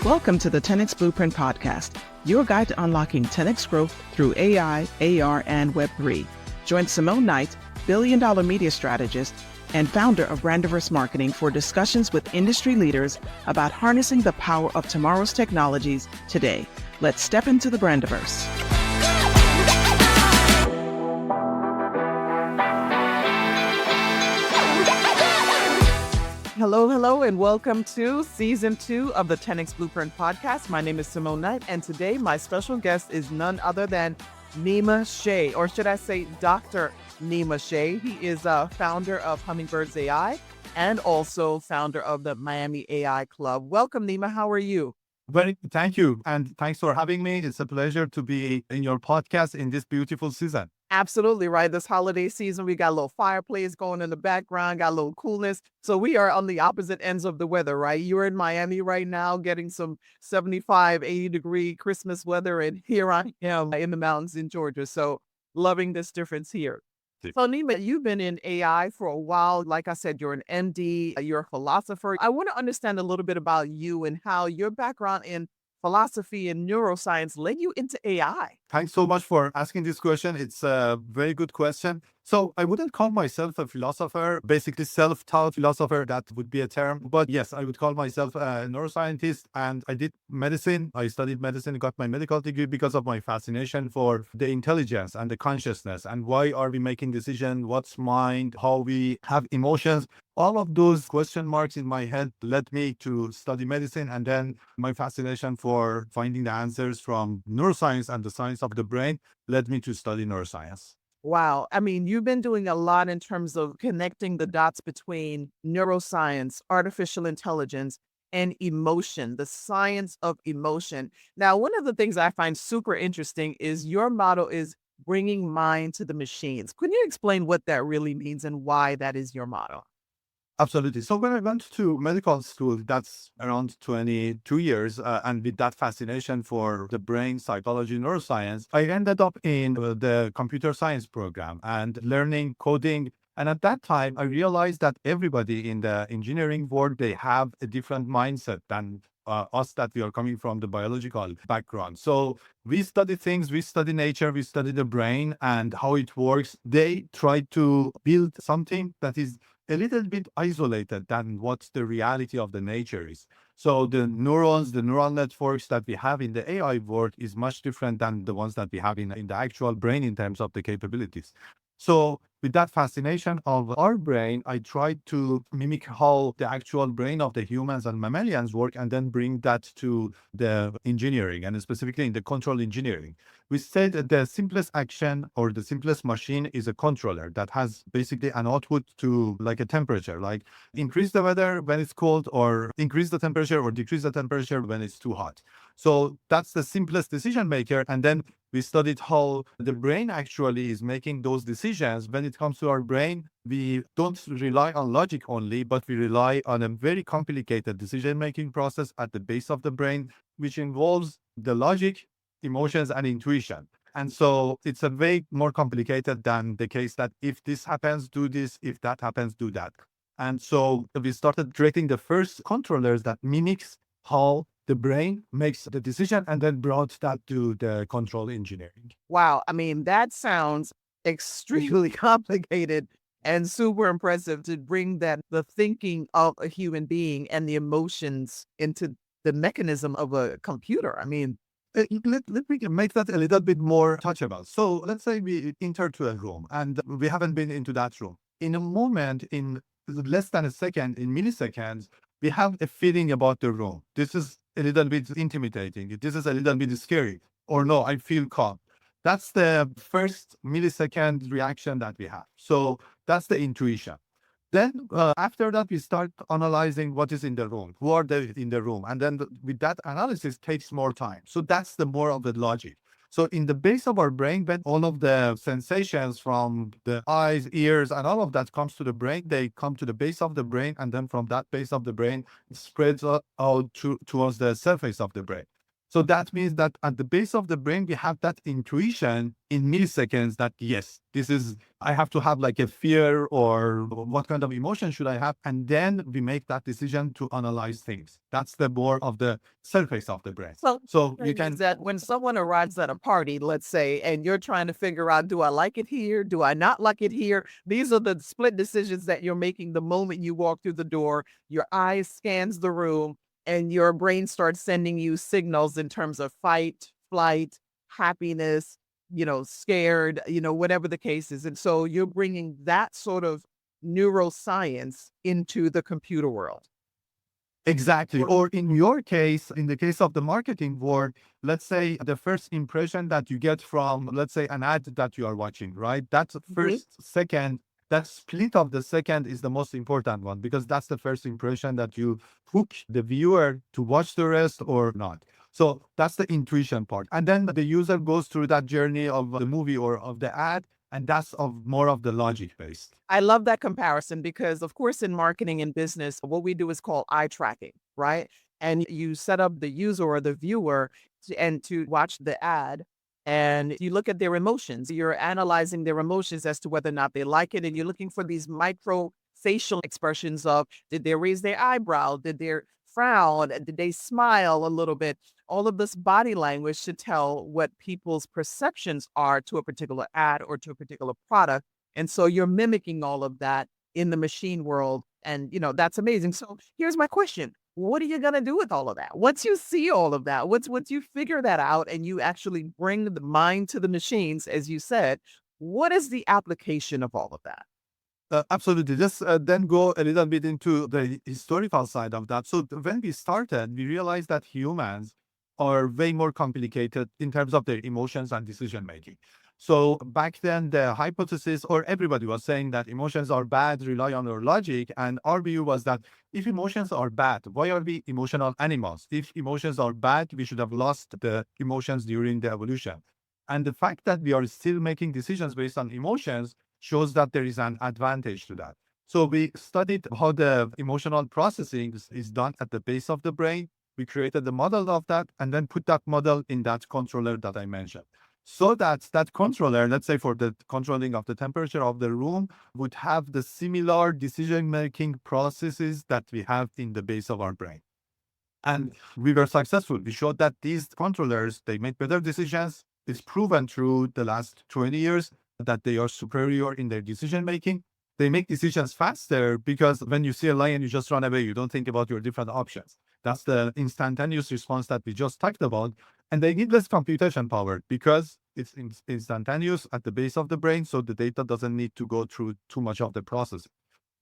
Welcome to the 10X Blueprint Podcast, your guide to unlocking 10X growth through AI, AR, and Web3. Join Simone Knight, billion-dollar media strategist and founder of Brandiverse Marketing, for discussions with industry leaders about harnessing the power of tomorrow's technologies today. Let's step into the Brandiverse. Hello, and welcome to Season 2 of the 10X Blueprint Podcast. My name is Simone Knight, and today my special guest is none other than Nima Schei, or should I say Dr. Nima Schei. He is a founder of Hummingbirds AI and also founder of the Miami AI Club. Welcome, Nima. How are you? Thank you. And thanks for having me. It's a pleasure to be in your podcast in this beautiful season. Absolutely, right. This holiday season, we got a little fireplace going in the background, got a little coolness. So we are on the opposite ends of the weather, right? You're in Miami right now getting some 75, 80-degree Christmas weather, and here I am in the mountains in Georgia. So loving this difference here. So Nima, you've been in AI for a while. Like I said, you're an MD, you're a philosopher. I want to understand a little bit about you and how your background in philosophy and neuroscience led you into AI. Thanks so much for asking this question. It's a very good question. So I wouldn't call myself a philosopher, basically self-taught philosopher, that would be a term. But yes, I would call myself a neuroscientist, and I did medicine. I studied medicine, got my medical degree because of my fascination for the intelligence and the consciousness and why are we making decisions, what's mind, how we have emotions. All of those question marks in my head led me to study medicine, and then my fascination for finding the answers from neuroscience and the science of the brain led me to study neuroscience. Wow. I mean, you've been doing a lot in terms of connecting the dots between neuroscience, artificial intelligence, and emotion, the science of emotion. Now, one of the things I find super interesting is your motto is bringing mind to the machines. Can you explain what that really means and why that is your motto? Absolutely. So when I went to medical school, that's around 22 years, and with that fascination for the brain, psychology, neuroscience, I ended up in the computer science program and learning coding. And at that time, I realized that everybody in the engineering world, they have a different mindset than us, that we are coming from the biological background. So we study things, we study nature, we study the brain and how it works. They try to build something that is a little bit isolated than what the reality of the nature is. So the neurons, the neural networks that we have in the AI world is much different than the ones that we have in the actual brain in terms of the capabilities. So with that fascination of our brain, I tried to mimic how the actual brain of the humans and mammalians work, and then bring that to the engineering, and specifically in the control engineering. We said that the simplest action or the simplest machine is a controller that has basically an output to, like, a temperature, like increase the weather when it's cold, or increase the temperature or decrease the temperature when it's too hot. So that's the simplest decision maker. And then we studied how the brain actually is making those decisions. When it comes to our brain, we don't rely on logic only, but we rely on a very complicated decision-making process at the base of the brain, which involves the logic, emotions, and intuition. And so it's a way more complicated than the case that if this happens, do this, if that happens, do that. And so we started creating the first controllers that mimics how the brain makes the decision, and then brought that to the control engineering. Wow. I mean, that sounds extremely complicated and super impressive to bring the thinking of a human being and the emotions into the mechanism of a computer. I mean, Let me make that a little bit more touchable. So let's say we enter to a room and we haven't been into that room. In a moment, in less than a second, in milliseconds, we have a feeling about the room. This is a little bit intimidating. This is a little bit scary. Or no, I feel calm. That's the first millisecond reaction that we have. So that's the intuition. Then after that, we start analyzing what is in the room, who are in the room. And then with that analysis takes more time. So that's the more of the logic. So in the base of our brain, when all of the sensations from the eyes, ears, and all of that comes to the brain, they come to the base of the brain. And then from that base of the brain, it spreads out towards the surface of the brain. So that means that at the base of the brain, we have that intuition in milliseconds that yes, this is, I have to have like a fear or what kind of emotion should I have? And then we make that decision to analyze things. That's the more of the surface of the brain. Well, So you is can, that when someone arrives at a party, let's say, and you're trying to figure out, do I like it here? Do I not like it here? These are the split decisions that you're making the moment you walk through the door. Your eye scans the room and your brain starts sending you signals in terms of fight, flight, happiness, scared, whatever the case is. And so you're bringing that sort of neuroscience into the computer world. exactly. Or in your case, in the case of the marketing world, let's say the first impression that you get from, let's say, an ad that you are watching, right? That Mhm. first second, that split of the second is the most important one because that's the first impression that you hook the viewer to watch the rest or not. So that's the intuition part. And then the user goes through that journey of the movie or of the ad, and that's of more of the logic based. I love that comparison because, of course, in marketing and business, what we do is called eye tracking, right? And you set up the user or the viewer to watch the ad and you look at their emotions. You're analyzing their emotions as to whether or not they like it. And you're looking for these micro facial expressions of did they raise their eyebrow? Did they frown? Did they smile a little bit? All of this body language should tell what people's perceptions are to a particular ad or to a particular product, and so you're mimicking all of that in the machine world. And, that's amazing. So here's my question. What are you going to do with all of that? Once you see all of that, once you figure that out and you actually bring the mind to the machines, as you said, what is the application of all of that? Absolutely. Just then go a little bit into the historical side of that. So when we started, we realized that humans are way more complicated in terms of their emotions and decision making. So back then, the hypothesis, or everybody was saying that emotions are bad, rely on our logic. And our view was that if emotions are bad, why are we emotional animals? If emotions are bad, we should have lost the emotions during the evolution. And the fact that we are still making decisions based on emotions shows that there is an advantage to that. So we studied how the emotional processing is done at the base of the brain. We created the model of that and then put that model in that controller that I mentioned. So that that controller, let's say for the controlling of the temperature of the room, would have the similar decision-making processes that we have in the base of our brain. And we were successful. We showed that these controllers, they make better decisions. It's proven through the last 20 years that they are superior in their decision making. They make decisions faster because when you see a lion, you just run away. You don't think about your different options. That's the instantaneous response that we just talked about. And they need less computation power because it's instantaneous at the base of the brain. So the data doesn't need to go through too much of the process.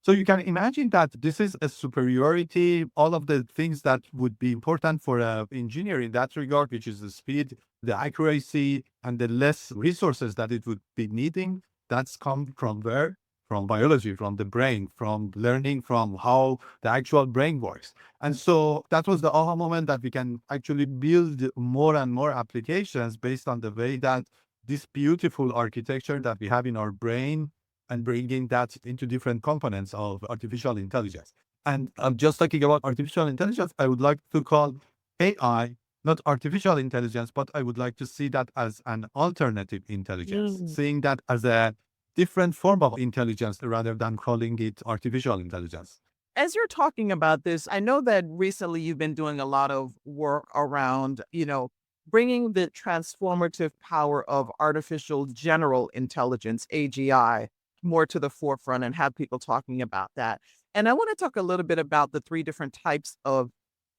So you can imagine that this is a superiority, all of the things that would be important for an engineer in that regard, which is the speed, the accuracy, and the less resources that it would be needing. That's come from where? From biology, from the brain, from learning from how the actual brain works. And so that was the aha moment that we can actually build more and more applications based on the way that this beautiful architecture that we have in our brain and bringing that into different components of artificial intelligence. And I'm just talking about artificial intelligence. I would like to call AI not artificial intelligence, but I would like to see that as an alternative intelligence, Mm. seeing that as a different form of intelligence rather than calling it artificial intelligence. As you're talking about this, I know that recently you've been doing a lot of work around, bringing the transformative power of artificial general intelligence, AGI, more to the forefront and have people talking about that. And I want to talk a little bit about the three different types of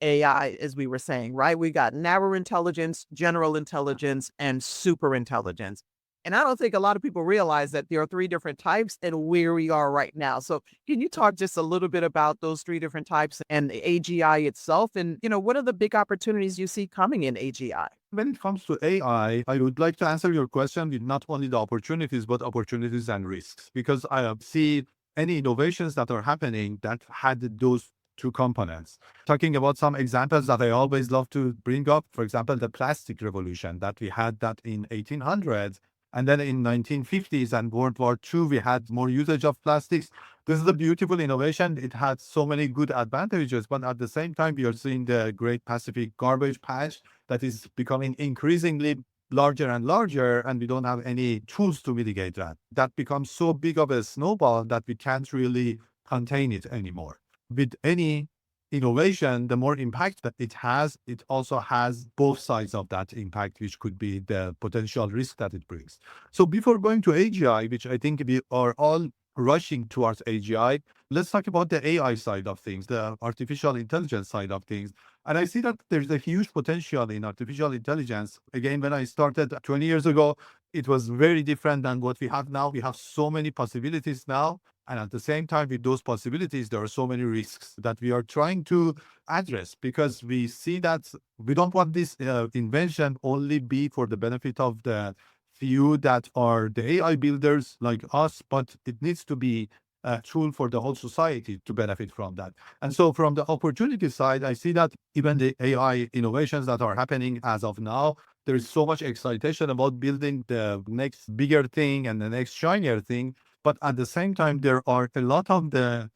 AI, as we were saying, right? We got narrow intelligence, general intelligence, and super intelligence. And I don't think a lot of people realize that there are three different types and where we are right now. So, can you talk just a little bit about those three different types and the AGI itself? And, what are the big opportunities you see coming in AGI? When it comes to AI, I would like to answer your question with not only the opportunities, but opportunities and risks, because I see any innovations that are happening that had those two components. Talking about some examples that I always love to bring up, for example, the plastic revolution that we had that in 1800s, And then in 1950s and World War II, we had more usage of plastics. This is a beautiful innovation. It had so many good advantages, but at the same time, we are seeing the Great Pacific Garbage Patch that is becoming increasingly larger and larger, and we don't have any tools to mitigate that. That becomes so big of a snowball that we can't really contain it anymore. With any innovation, the more impact that it also has both sides of that impact, which could be the potential risk that it brings. So before going to AGI, which I think we are all rushing towards AGI, let's talk about the AI side of things, the artificial intelligence side of things. And I see that there's a huge potential in artificial intelligence. Again, when I started 20 years ago, it was very different than what we have now. We have so many possibilities now. And at the same time, with those possibilities, there are so many risks that we are trying to address, because we see that we don't want this invention only be for the benefit of the few that are the AI builders like us, but it needs to be a tool for the whole society to benefit from that. And so from the opportunity side, I see that even the AI innovations that are happening as of now, there is so much excitation about building the next bigger thing and the next shinier thing. But at the same time, there are a lot of the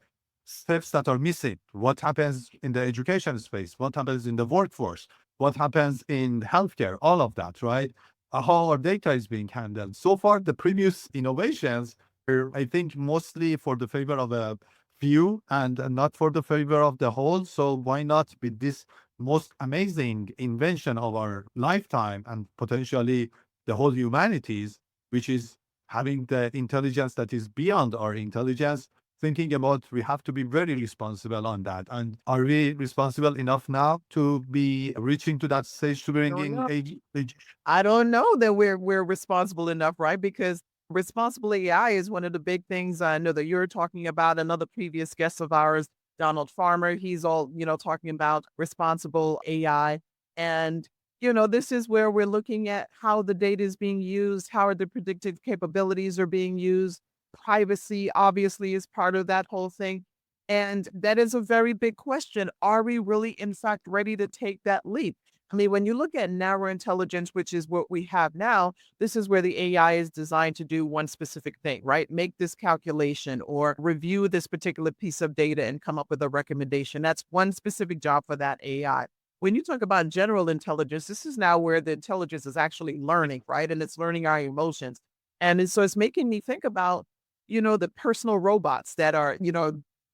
steps that are missing. What happens in the education space? What happens in the workforce? What happens in healthcare? All of that, right? How our data is being handled. So far, the previous innovations are, I think, mostly for the favor of a few and not for the favor of the whole. So why not with this most amazing invention of our lifetime and potentially the whole humanities, which is having the intelligence that is beyond our intelligence, thinking about we have to be very responsible on that. And are we responsible enough now to be reaching to that stage to I don't bringing know. age? I don't know that we're responsible enough, right? Because responsible AI is one of the big things I know that you're talking about. Another previous guest of ours, Donald Farmer, he's all, talking about responsible AI. And, this is where we're looking at how the data is being used, how are the predictive capabilities are being used. Privacy obviously is part of that whole thing. And that is a very big question. Are we really, in fact, ready to take that leap? I mean, when you look at narrow intelligence, which is what we have now, this is where the AI is designed to do one specific thing, right? Make this calculation or review this particular piece of data and come up with a recommendation. That's one specific job for that AI. When you talk about general intelligence, this is now where the intelligence is actually learning, right? And it's learning our emotions. So it's making me think about, the personal robots that are,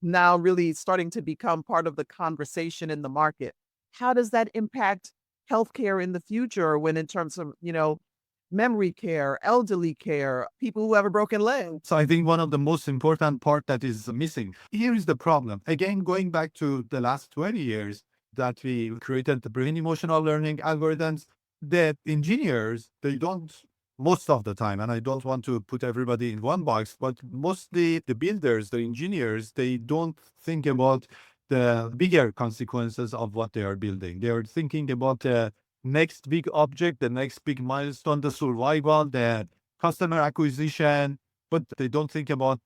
now really starting to become part of the conversation in the market. How does that impact healthcare in the future when in terms of, memory care, elderly care, people who have a broken leg? So I think one of the most important part that is missing. Here is the problem. Again, going back to the last 20 years that we created the brain emotional learning algorithms, the engineers, they don't, most of the time, and I don't want to put everybody in one box, but mostly the builders, the engineers, they don't think about the bigger consequences of what they are building. They are thinking about the next big object, the next big milestone, the survival, the customer acquisition, but they don't think about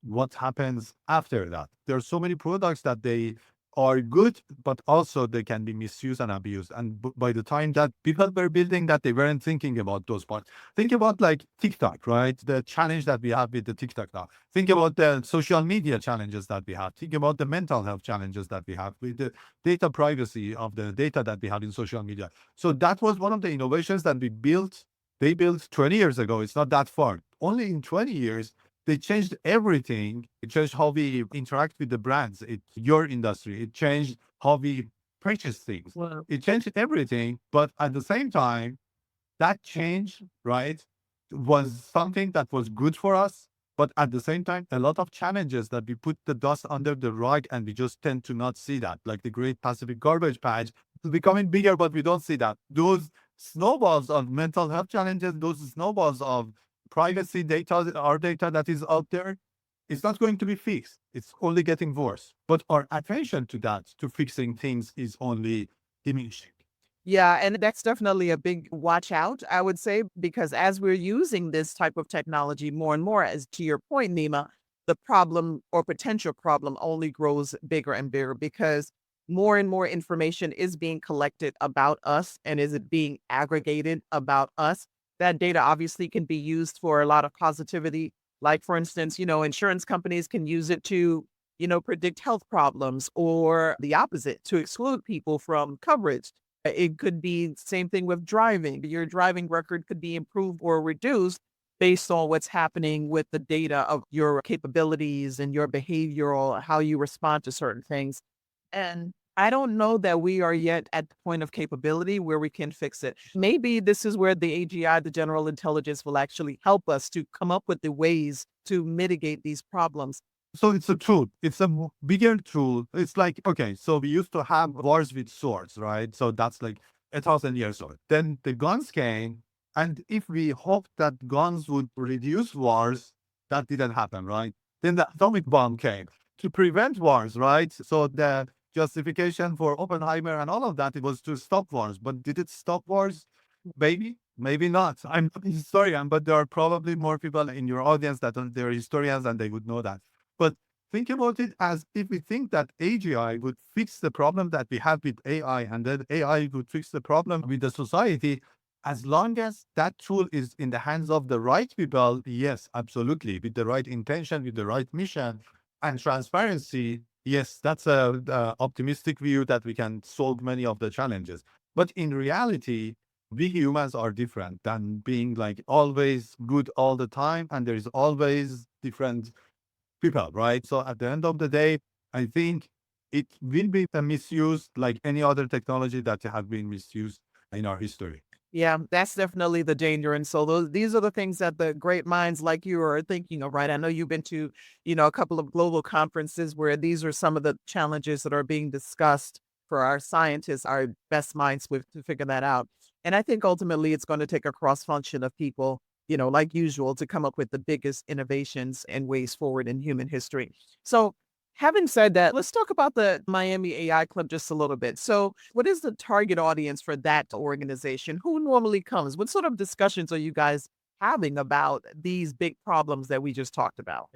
what happens after that. There are so many products that they are good, but also they can be misused and abused. And by the time that people were building that, they weren't thinking about those parts. Think about like TikTok, right? The challenge that we have with the TikTok now. Think about the social media challenges that we have. Think about the mental health challenges that we have with the data privacy of the data that we have in social media. So that was one of the innovations that we built. They built 20 years ago. It's not that far. Only in 20 years, they changed everything. It changed how we interact with the brands. Your industry. It changed how we purchase things. Well, It changed everything. But at the same time, that change, right, was something that was good for us. But at the same time, a lot of challenges that we put the dust under the rug and we just tend to not see that, like the Great Pacific Garbage Patch is becoming bigger, but we don't see that. Those snowballs of mental health challenges, those snowballs of privacy data, our data that is out there, it's not going to be fixed. It's only getting worse. But our attention to that, to fixing things, is only diminishing. yeah, and that's definitely a big watch out, I would say, because as we're using this type of technology more and more, as to your point, Nima, the problem or potential problem only grows bigger and bigger because more and more information is being collected about us and is it being aggregated about us. That data obviously can be used for a lot of positivity. Like, for instance, insurance companies can use it to, predict health problems or the opposite to exclude people from coverage. It could be same thing with driving. Your driving record could be improved or reduced based on what's happening with the data of your capabilities and your behavioral, how you respond to certain things. And I don't know that we are yet at the point of capability where we can fix it. Maybe this is where the AGI, the general intelligence, will actually help us to come up with the ways to mitigate these problems. So it's a tool. It's a bigger tool. It's like, okay, so we used to have wars with swords, right? So that's like 1,000 years old. Then the guns came, and if we hoped that guns would reduce wars, that didn't happen, right? Then the atomic bomb came to prevent wars, right? So the justification for Oppenheimer and all of that, it was to stop wars. But did it stop wars? Maybe, maybe not. I'm not a historian, but there are probably more people in your audience that they're historians and they would know that. But think about it as if we think that AGI would fix the problem that we have with AI, and that AI would fix the problem with the society. As long as that tool is in the hands of the right people, yes, absolutely. With the right intention, with the right mission and transparency, yes, that's a optimistic view that we can solve many of the challenges. But in reality, we humans are different than being like always good all the time, and there is always different people, right? So at the end of the day, I think it will be misused like any other technology that have been misused in our history. Yeah, that's definitely the danger. And so these are the things that the great minds like you are thinking of, right? I know you've been to, a couple of global conferences where these are some of the challenges that are being discussed for our scientists, our best minds with to figure that out. And I think ultimately it's going to take a cross function of people, like usual, to come up with the biggest innovations and ways forward in human history. So having said that, let's talk about the Miami AI Club just a little bit. So, what is the target audience for that organization? Who normally comes? What sort of discussions are you guys having about these big problems that we just talked about?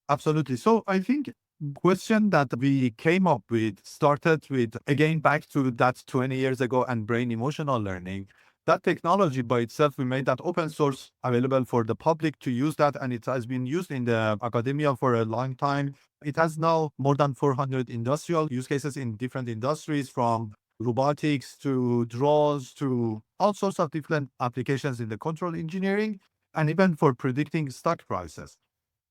Absolutely. So I think question that we came up with started with again back to that 20 years ago and brain emotional learning. That technology by itself, we made that open source available for the public to use that, and it has been used in the academia for a long time. It has now more than 400 industrial use cases in different industries, from robotics to drones to all sorts of different applications in the control engineering, and even for predicting stock prices.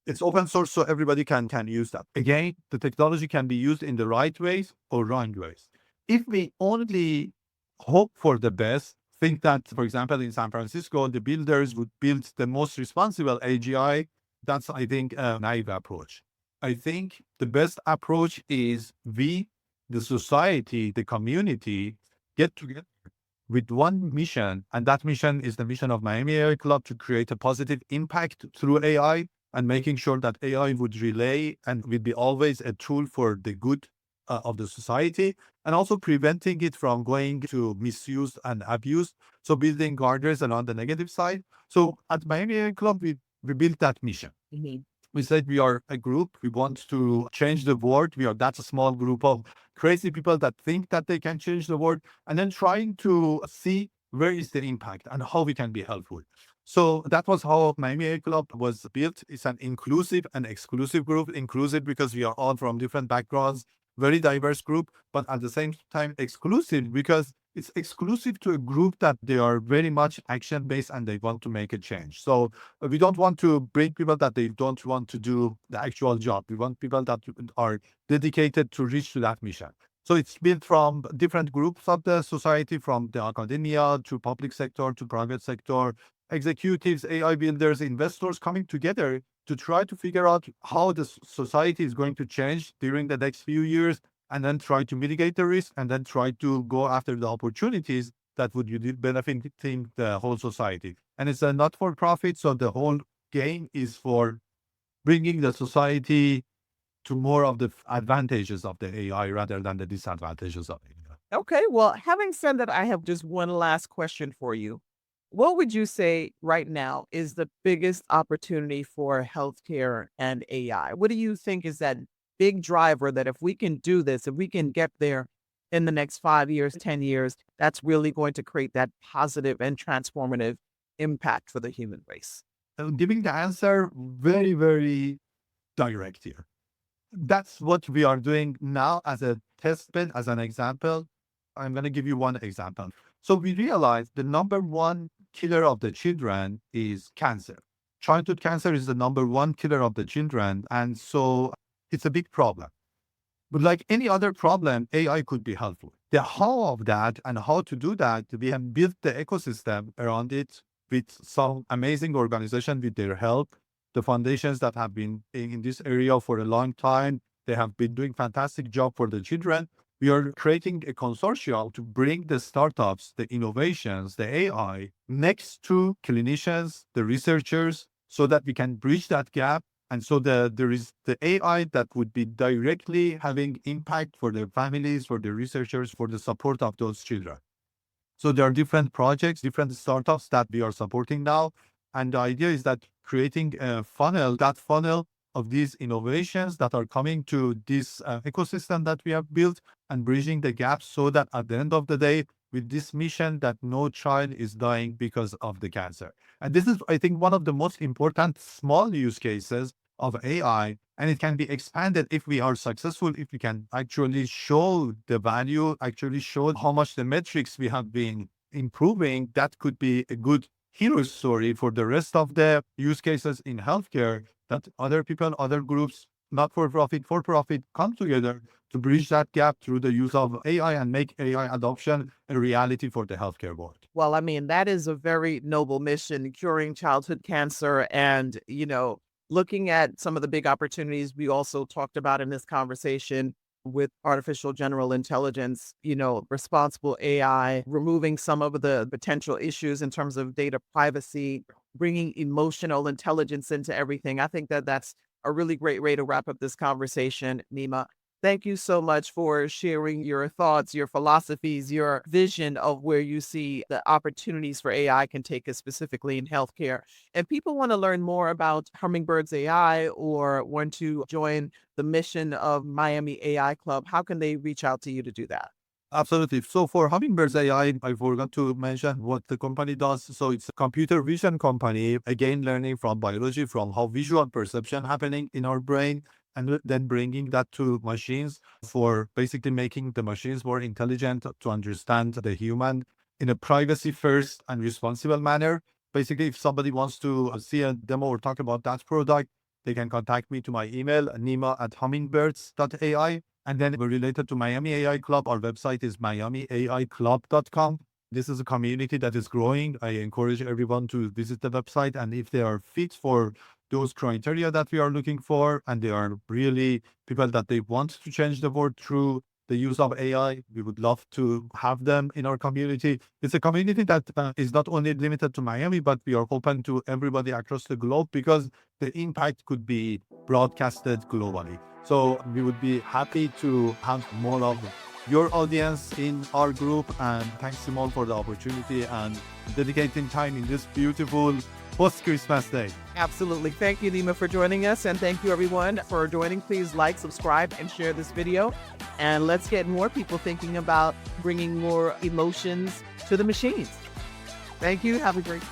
It's open source, so everybody can use that. Again, the technology can be used in the right ways or wrong ways. If we only hope for the best, think that, for example, in San Francisco, the builders would build the most responsible AGI, that's, I think, a naive approach. I think the best approach is we, the society, the community, get together with one mission, and that mission is the mission of Miami AI Club to create a positive impact through AI, and making sure that AI would relay and would be always a tool for the good of the society, and also preventing it from going to misuse and abuse. So building guardrails and on the negative side. So at Miami AI Club, we built that mission. We said we are a group. We want to change the world. We are That's a small group of crazy people that think that they can change the world, and then trying to see where is the impact and how we can be helpful. So that was how Miami AI Club was built. It's an inclusive and exclusive group. Inclusive because we are all from different backgrounds, very diverse group, but at the same time exclusive because it's exclusive to a group that they are very much action based and they want to make a change. So we don't want to bring people that they don't want to do the actual job. We want people that are dedicated to reach to that mission. So it's built from different groups of the society, from the academia to public sector to private sector, executives, AI builders, investors coming together to try to figure out how the society is going to change during the next few years, and then try to mitigate the risk, and then try to go after the opportunities that would be benefiting the whole society. And it's a not-for-profit, so the whole game is for bringing the society to more of the advantages of the AI rather than the disadvantages of AI. Okay, well, having said that, I have just one last question for you. What would you say right now is the biggest opportunity for healthcare and AI? What do you think is that big driver that if we can do this, if we can get there in the next 5 years, 10 years, that's really going to create that positive and transformative impact for the human race? Giving the answer very, very direct here. That's what we are doing now as a test bed, as an example. I'm going to give you one example. So we realized the number one killer of the children is cancer. Childhood cancer is the number one killer of the children. And so it's a big problem. But like any other problem, AI could be helpful. The how of that and how to do that, we have built the ecosystem around it with some amazing organization with their help. The foundations that have been in this area for a long time, they have been doing fantastic job for the children. We are creating a consortium to bring the startups, the innovations, the AI next to clinicians, the researchers, so that we can bridge that gap. And so there is the AI that would be directly having impact for their families, for the researchers, for the support of those children. So there are different projects, different startups that we are supporting now. And the idea is that creating a funnel, that funnel of these innovations that are coming to this ecosystem that we have built and bridging the gaps so that at the end of the day, with this mission, that no child is dying because of the cancer. And this is, I think, one of the most important small use cases of AI, and it can be expanded if we are successful, if we can actually show the value, actually show how much the metrics we have been improving. That could be a good hero story for the rest of the use cases in healthcare, that other people, other groups, not for profit, for profit, come together to bridge that gap through the use of AI and make AI adoption a reality for the healthcare world. Well, I mean, that is a very noble mission, curing childhood cancer and, looking at some of the big opportunities we also talked about in this conversation with artificial general intelligence, responsible AI, removing some of the potential issues in terms of data privacy, bringing emotional intelligence into everything. I think that that's a really great way to wrap up this conversation, Nima. Thank you so much for sharing your thoughts, your philosophies, your vision of where you see the opportunities for AI can take us specifically in healthcare. If people want to learn more about Hummingbird's AI or want to join the mission of Miami AI Club, how can they reach out to you to do that? Absolutely. So for Hummingbird's AI, I forgot to mention what the company does. So it's a computer vision company, again, learning from biology, from how visual perception happening in our brain, and then bringing that to machines for basically making the machines more intelligent to understand the human in a privacy first and responsible manner. Basically, if somebody wants to see a demo or talk about that product, they can contact me to my email, nima@hummingbirds.ai. And then we're related to Miami AI Club. Our website is miamiaiclub.com. This is a community that is growing. I encourage everyone to visit the website. And if they are fit for those criteria that we are looking for, and they are really people that they want to change the world through the use of AI, we would love to have them in our community. It's a community that is not only limited to Miami, but we are open to everybody across the globe because the impact could be broadcasted globally. So we would be happy to have more of your audience in our group. And thanks, Simone, for the opportunity and dedicating time in this beautiful post-Christmas day. Absolutely. Thank you, Nima, for joining us. And thank you, everyone, for joining. Please like, subscribe, and share this video. And let's get more people thinking about bringing more emotions to the machines. Thank you. Have a great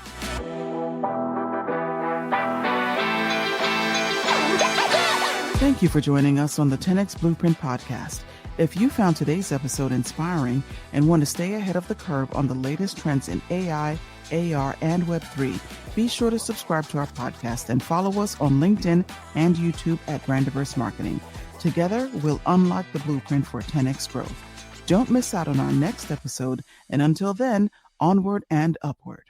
Thank you for joining us on the 10X Blueprint podcast. If you found today's episode inspiring and want to stay ahead of the curve on the latest trends in AI, AR, and Web3, be sure to subscribe to our podcast and follow us on LinkedIn and YouTube at Brandiverse Marketing. Together, we'll unlock the blueprint for 10X growth. Don't miss out on our next episode, and until then, onward and upward.